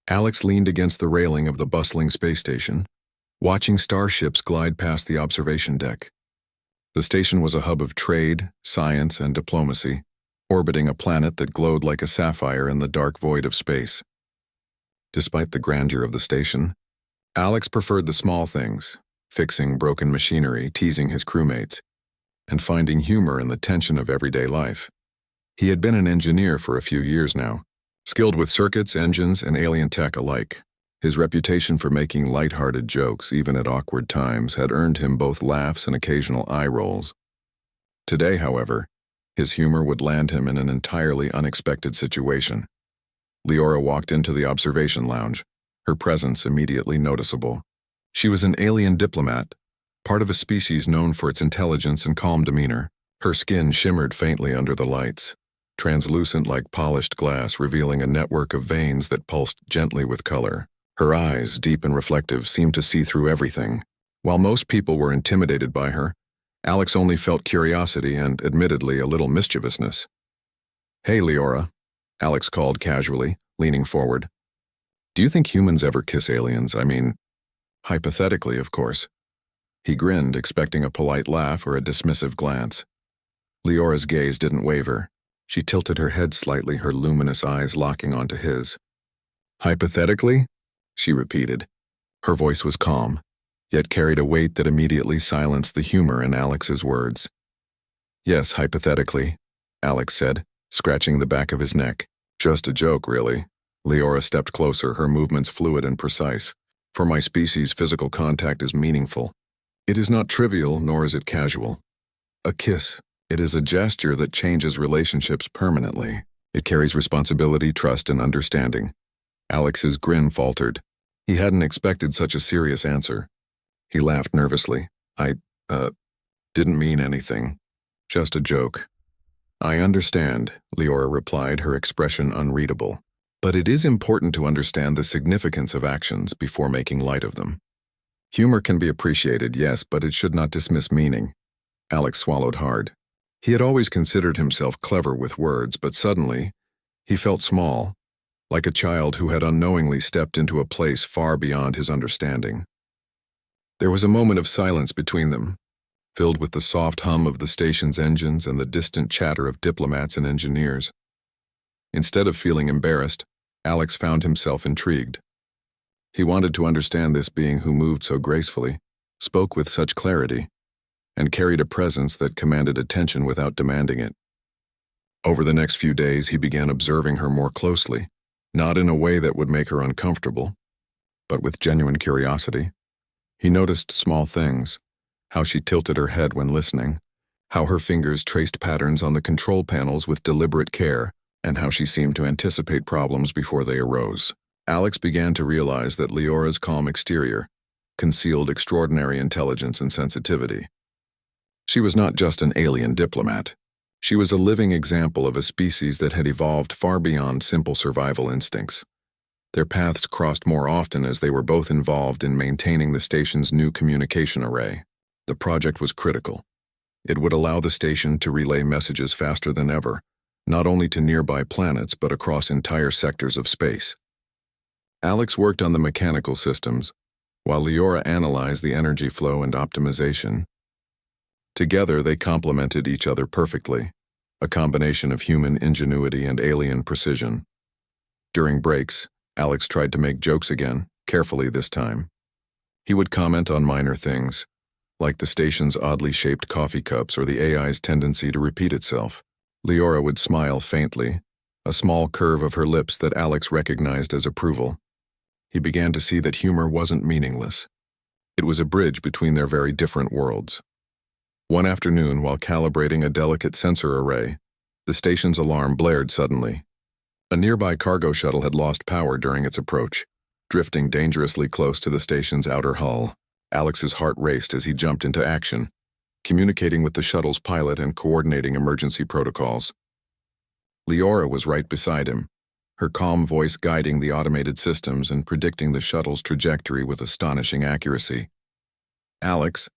Alex leaned against the railing of the bustling space station, watching starships glide past the observation deck. The station was a hub of trade, science, and diplomacy, orbiting a planet that glowed like a sapphire in the dark void of space. Despite the grandeur of the station, Alex preferred the small things, fixing broken machinery, teasing his crewmates, and finding humor in the tension of everyday life. He had been an engineer for a few years now, skilled with circuits, engines, and alien tech alike. His reputation for making light-hearted jokes, even at awkward times, had earned him both laughs and occasional eye rolls. Today, however, his humor would land him in an entirely unexpected situation. Leora walked into the observation lounge, her presence immediately noticeable. She was an alien diplomat, part of a species known for its intelligence and calm demeanor. Her skin shimmered faintly under the lights, translucent like polished glass, revealing a network of veins that pulsed gently with color. Her eyes, deep and reflective, seemed to see through everything. While most people were intimidated by her, Alex only felt curiosity and, admittedly, a little mischievousness. "Hey, Leora," Alex called casually, leaning forward. "Do you think humans ever kiss aliens? I mean, hypothetically, of course." He grinned, expecting a polite laugh or a dismissive glance. Leora's gaze didn't waver. She tilted her head slightly, her luminous eyes locking onto his. "Hypothetically?" she repeated. Her voice was calm, yet carried a weight that immediately silenced the humor in Alex's words. "Yes, hypothetically," Alex said, scratching the back of his neck. "Just a joke, really." Leora stepped closer, her movements fluid and precise. "For my species, physical contact is meaningful. It is not trivial, nor is it casual. A kiss, it is a gesture that changes relationships permanently. It carries responsibility, trust, and understanding." Alex's grin faltered. He hadn't expected such a serious answer. He laughed nervously. I didn't mean anything. Just a joke." "I understand," Leora replied, her expression unreadable. "But it is important to understand the significance of actions before making light of them. Humor can be appreciated, yes, but it should not dismiss meaning." Alex swallowed hard. He had always considered himself clever with words, but suddenly, he felt small, like a child who had unknowingly stepped into a place far beyond his understanding. There was a moment of silence between them, filled with the soft hum of the station's engines and the distant chatter of diplomats and engineers. Instead of feeling embarrassed, Alex found himself intrigued. He wanted to understand this being who moved so gracefully, spoke with such clarity, and carried a presence that commanded attention without demanding it. Over the next few days, he began observing her more closely, not in a way that would make her uncomfortable, but with genuine curiosity. He noticed small things, how she tilted her head when listening, how her fingers traced patterns on the control panels with deliberate care, and how she seemed to anticipate problems before they arose. Alex began to realize that Leora's calm exterior concealed extraordinary intelligence and sensitivity. She was not just an alien diplomat. She was a living example of a species that had evolved far beyond simple survival instincts. Their paths crossed more often as they were both involved in maintaining the station's new communication array. The project was critical. It would allow the station to relay messages faster than ever, not only to nearby planets but across entire sectors of space. Alex worked on the mechanical systems, while Leora analyzed the energy flow and optimization. Together, they complemented each other perfectly, a combination of human ingenuity and alien precision. During breaks, Alex tried to make jokes again, carefully this time. He would comment on minor things, like the station's oddly shaped coffee cups or the AI's tendency to repeat itself. Leora would smile faintly, a small curve of her lips that Alex recognized as approval. He began to see that humor wasn't meaningless. It was a bridge between their very different worlds. One afternoon, while calibrating a delicate sensor array, the station's alarm blared suddenly. A nearby cargo shuttle had lost power during its approach, drifting dangerously close to the station's outer hull. Alex's heart raced as he jumped into action, communicating with the shuttle's pilot and coordinating emergency protocols. Leora was right beside him, her calm voice guiding the automated systems and predicting the shuttle's trajectory with astonishing accuracy. "Alex,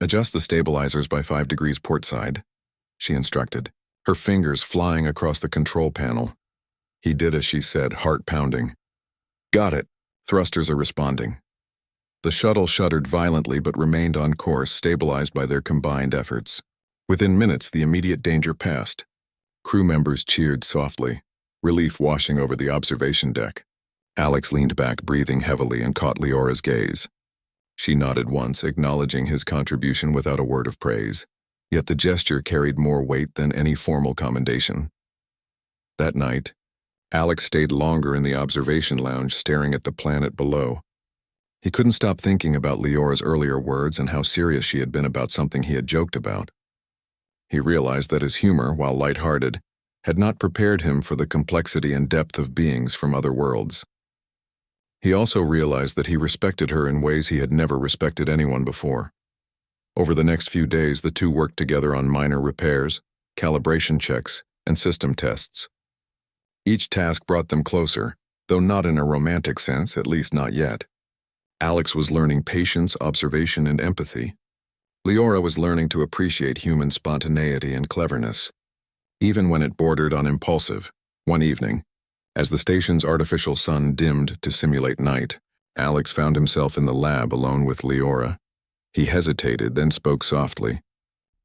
adjust the stabilizers by 5 degrees port side," she instructed, her fingers flying across the control panel. He did as she said, heart pounding. Got it. Thrusters are responding. The shuttle shuddered violently but remained on course, stabilized by their combined efforts. Within minutes, the immediate danger passed. Crew members cheered softly, relief washing over the observation deck. Alex leaned back, breathing heavily, and caught Leora's gaze. She nodded once, acknowledging his contribution without a word of praise, yet the gesture carried more weight than any formal commendation. That night, Alex stayed longer in the observation lounge, staring at the planet below. He couldn't stop thinking about Leora's earlier words and how serious she had been about something he had joked about. He realized that his humor, while lighthearted, had not prepared him for the complexity and depth of beings from other worlds. He also realized that he respected her in ways he had never respected anyone before. Over the next few days, the two worked together on minor repairs, calibration checks, and system tests. Each task brought them closer, though not in a romantic sense, at least not yet. Alex was learning patience, observation, and empathy. Leora was learning to appreciate human spontaneity and cleverness, even when it bordered on impulsive. One evening, as the station's artificial sun dimmed to simulate night, Alex found himself in the lab alone with Leora. He hesitated, then spoke softly.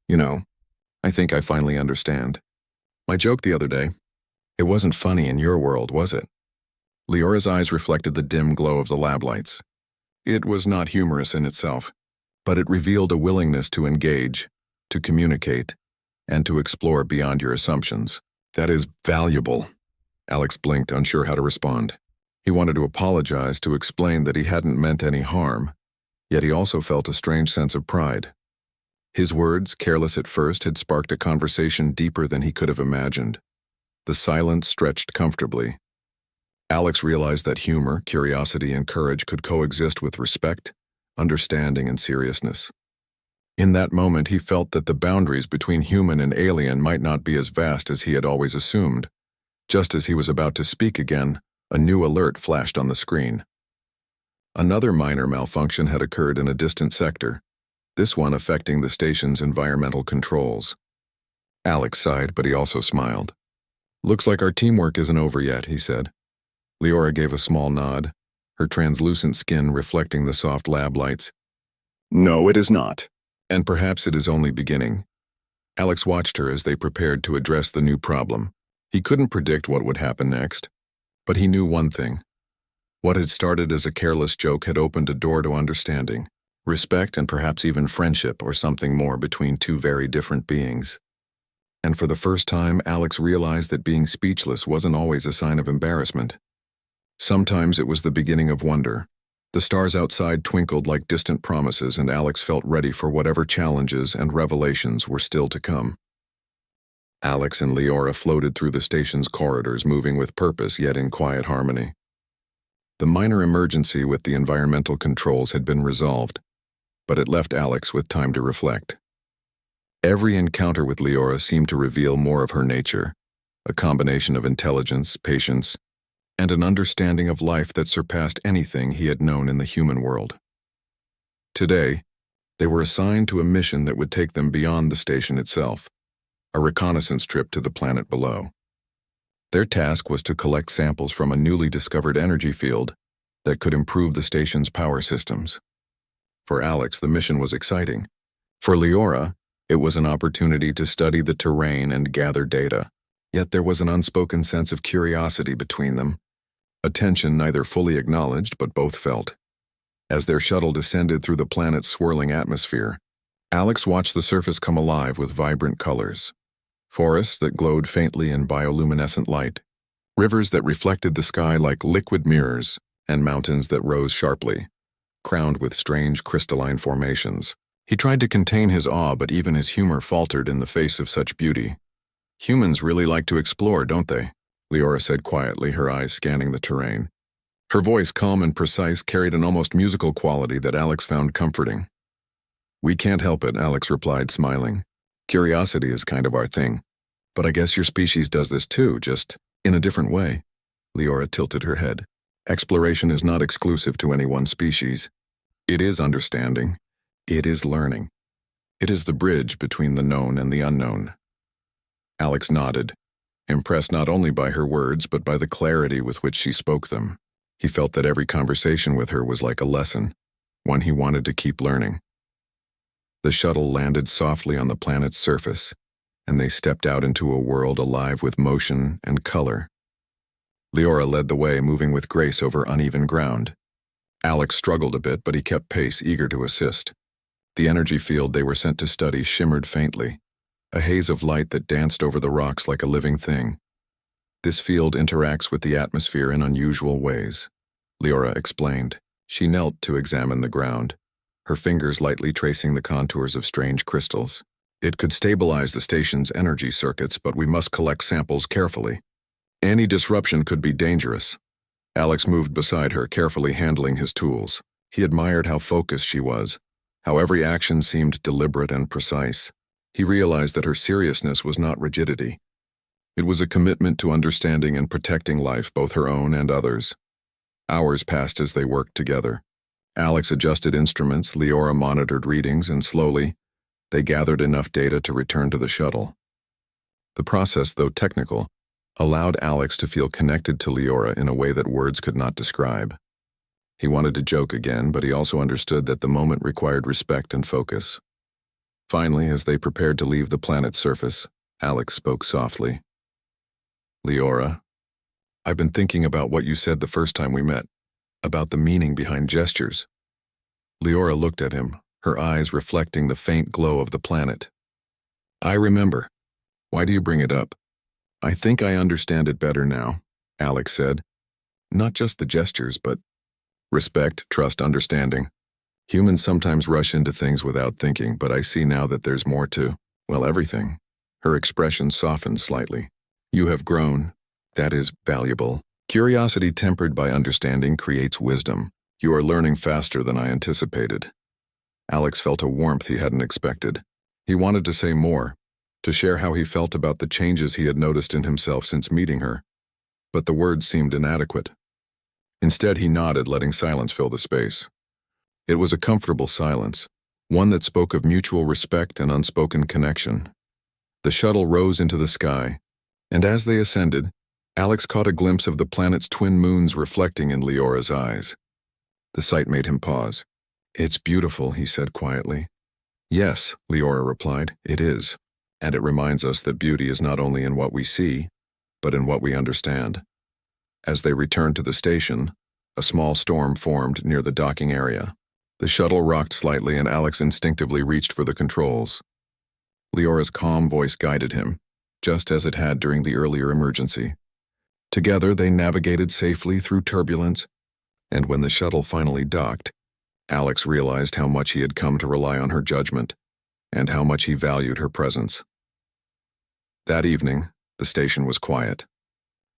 "You know, I think I finally understand. My joke the other day, it wasn't funny in your world, was it?" Leora's eyes reflected the dim glow of the lab lights. It was not humorous in itself, but it revealed a willingness to engage, to communicate, and to explore beyond your assumptions. "That is valuable." Alex blinked, unsure how to respond. He wanted to apologize, to explain that he hadn't meant any harm, yet he also felt a strange sense of pride. His words, careless at first, had sparked a conversation deeper than he could have imagined. The silence stretched comfortably. Alex realized that humor, curiosity, and courage could coexist with respect, understanding, and seriousness. In that moment, he felt that the boundaries between human and alien might not be as vast as he had always assumed. Just as he was about to speak again, a new alert flashed on the screen. Another minor malfunction had occurred in a distant sector, this one affecting the station's environmental controls. Alex sighed, but he also smiled. "Looks like our teamwork isn't over yet," he said. Leora gave a small nod, her translucent skin reflecting the soft lab lights. "No, it is not. And perhaps it is only beginning." Alex watched her as they prepared to address the new problem. He couldn't predict what would happen next, but he knew one thing. What had started as a careless joke had opened a door to understanding, respect, and perhaps even friendship or something more between two very different beings. And for the first time, Alex realized that being speechless wasn't always a sign of embarrassment. Sometimes it was the beginning of wonder. The stars outside twinkled like distant promises, and Alex felt ready for whatever challenges and revelations were still to come. Alex and Leora floated through the station's corridors, moving with purpose yet in quiet harmony. The minor emergency with the environmental controls had been resolved, but it left Alex with time to reflect. Every encounter with Leora seemed to reveal more of her nature, a combination of intelligence, patience, and an understanding of life that surpassed anything he had known in the human world. Today, they were assigned to a mission that would take them beyond the station itself, a reconnaissance trip to the planet below. Their task was to collect samples from a newly discovered energy field that could improve the station's power systems. For Alex, the mission was exciting. For Leora, it was an opportunity to study the terrain and gather data. Yet there was an unspoken sense of curiosity between them, a tension neither fully acknowledged but both felt. As their shuttle descended through the planet's swirling atmosphere, Alex watched the surface come alive with vibrant colors. Forests that glowed faintly in bioluminescent light, rivers that reflected the sky like liquid mirrors, and mountains that rose sharply, crowned with strange crystalline formations. He tried to contain his awe, but even his humor faltered in the face of such beauty. "Humans really like to explore, don't they?" Leora said quietly, her eyes scanning the terrain. Her voice, calm and precise, carried an almost musical quality that Alex found comforting. "We can't help it," Alex replied, smiling. "Curiosity is kind of our thing. But I guess your species does this too, just in a different way." Leora tilted her head. "Exploration is not exclusive to any one species. It is understanding. It is learning. It is the bridge between the known and the unknown." Alex nodded, impressed not only by her words but by the clarity with which she spoke them. He felt that every conversation with her was like a lesson, one he wanted to keep learning. The shuttle landed softly on the planet's surface, and they stepped out into a world alive with motion and color. Leora led the way, moving with grace over uneven ground. Alex struggled a bit, but he kept pace, eager to assist. The energy field they were sent to study shimmered faintly, a haze of light that danced over the rocks like a living thing. This field interacts with the atmosphere in unusual ways, Leora explained. She knelt to examine the ground, her fingers lightly tracing the contours of strange crystals. It could stabilize the station's energy circuits, but we must collect samples carefully. Any disruption could be dangerous. Alex moved beside her, carefully handling his tools. He admired how focused she was, how every action seemed deliberate and precise. He realized that her seriousness was not rigidity. It was a commitment to understanding and protecting life, both her own and others. Hours passed as they worked together. Alex adjusted instruments, Leora monitored readings, and slowly, they gathered enough data to return to the shuttle. The process, though technical, allowed Alex to feel connected to Leora in a way that words could not describe. He wanted to joke again, but he also understood that the moment required respect and focus. Finally, as they prepared to leave the planet's surface, Alex spoke softly. Leora, I've been thinking about what you said the first time we met, about the meaning behind gestures. Leora looked at him, her eyes reflecting the faint glow of the planet. I remember. Why do you bring it up? I think I understand it better now, Alex said. Not just the gestures, but respect, trust, understanding. Humans sometimes rush into things without thinking, but I see now that there's more to, well, everything. Her expression softened slightly. You have grown. That is valuable. Curiosity tempered by understanding creates wisdom. You are learning faster than I anticipated. Alex felt a warmth he hadn't expected. He wanted to say more, to share how he felt about the changes he had noticed in himself since meeting her, but the words seemed inadequate. Instead, he nodded, letting silence fill the space. It was a comfortable silence, one that spoke of mutual respect and unspoken connection. The shuttle rose into the sky, and as they ascended, Alex caught a glimpse of the planet's twin moons reflecting in Leora's eyes. The sight made him pause. It's beautiful, he said quietly. Yes, Leora replied, it is. And it reminds us that beauty is not only in what we see, but in what we understand. As they returned to the station, a small storm formed near the docking area. The shuttle rocked slightly and Alex instinctively reached for the controls. Leora's calm voice guided him, just as it had during the earlier emergency. Together they navigated safely through turbulence, and when the shuttle finally docked, Alex realized how much he had come to rely on her judgment, and how much he valued her presence. That evening, the station was quiet.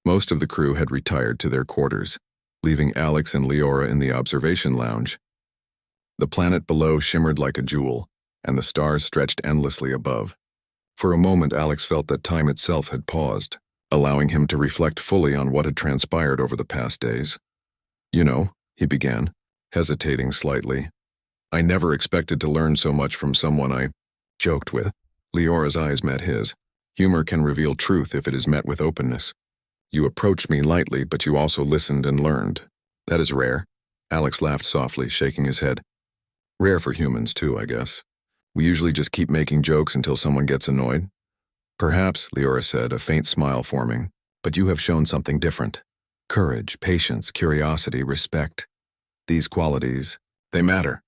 Most of the crew had retired to their quarters, leaving Alex and Leora in the observation lounge. The planet below shimmered like a jewel, and the stars stretched endlessly above. For a moment, Alex felt that time itself had paused, allowing him to reflect fully on what had transpired over the past days. You know, he began, hesitating slightly. I never expected to learn so much from someone I joked with. Leora's eyes met his. Humor can reveal truth if it is met with openness. You approached me lightly, but you also listened and learned. That is rare. Alex laughed softly, shaking his head. Rare for humans, too, I guess. We usually just keep making jokes until someone gets annoyed. Perhaps, Leora said, a faint smile forming, but you have shown something different. Courage, patience, curiosity, respect. These qualities, they matter.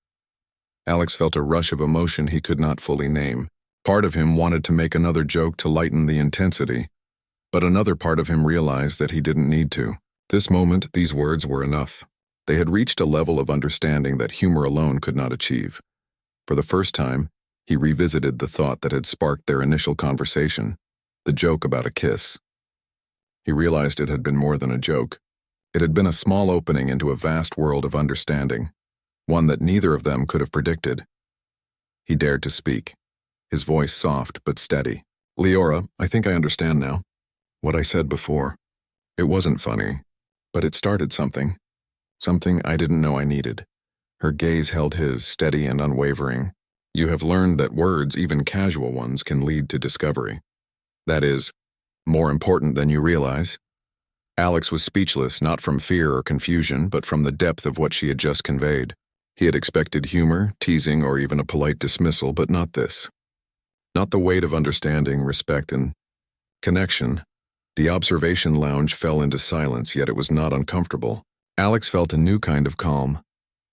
Alex felt a rush of emotion he could not fully name. Part of him wanted to make another joke to lighten the intensity, but another part of him realized that he didn't need to. This moment, these words were enough. They had reached a level of understanding that humor alone could not achieve. For the first time, he revisited the thought that had sparked their initial conversation, the joke about a kiss. He realized it had been more than a joke. It had been a small opening into a vast world of understanding, one that neither of them could have predicted. He dared to speak, his voice soft but steady. Leora, I think I understand now. What I said before. It wasn't funny, but it started something. Something I didn't know I needed. Her gaze held his, steady and unwavering. You have learned that words, even casual ones, can lead to discovery. That is, more important than you realize. Alex was speechless, not from fear or confusion, but from the depth of what she had just conveyed. He had expected humor, teasing, or even a polite dismissal, but not this. Not the weight of understanding, respect, and connection. The observation lounge fell into silence, yet it was not uncomfortable. Alex felt a new kind of calm,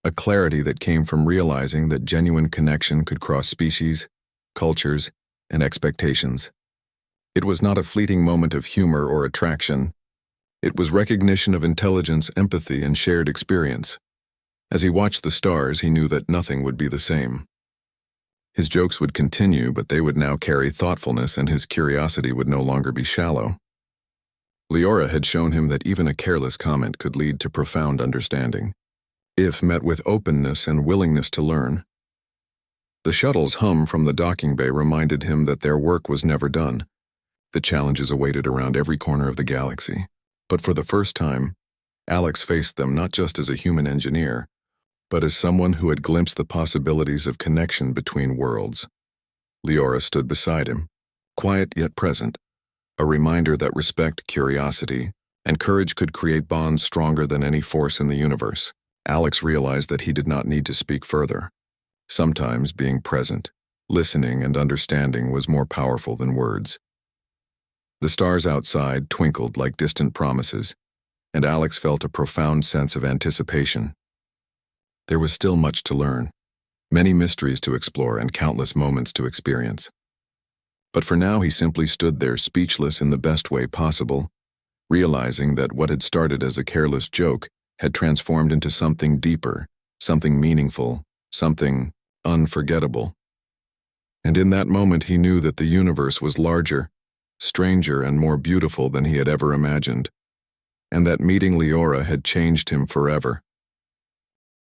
a clarity that came from realizing that genuine connection could cross species, cultures, and expectations. It was not a fleeting moment of humor or attraction. It was recognition of intelligence, empathy, and shared experience. As he watched the stars, he knew that nothing would be the same. His jokes would continue, but they would now carry thoughtfulness, and his curiosity would no longer be shallow. Leora had shown him that even a careless comment could lead to profound understanding, if met with openness and willingness to learn. The shuttle's hum from the docking bay reminded him that their work was never done. The challenges awaited around every corner of the galaxy. But for the first time, Alex faced them not just as a human engineer, but as someone who had glimpsed the possibilities of connection between worlds. Leora stood beside him, quiet yet present, a reminder that respect, curiosity, and courage could create bonds stronger than any force in the universe. Alex realized that he did not need to speak further. Sometimes being present, listening, and understanding was more powerful than words. The stars outside twinkled like distant promises, and Alex felt a profound sense of anticipation. There was still much to learn, many mysteries to explore, and countless moments to experience. But for now he simply stood there, speechless in the best way possible, realizing that what had started as a careless joke had transformed into something deeper, something meaningful, something unforgettable. And in that moment he knew that the universe was larger, stranger, and more beautiful than he had ever imagined, and that meeting Leora had changed him forever.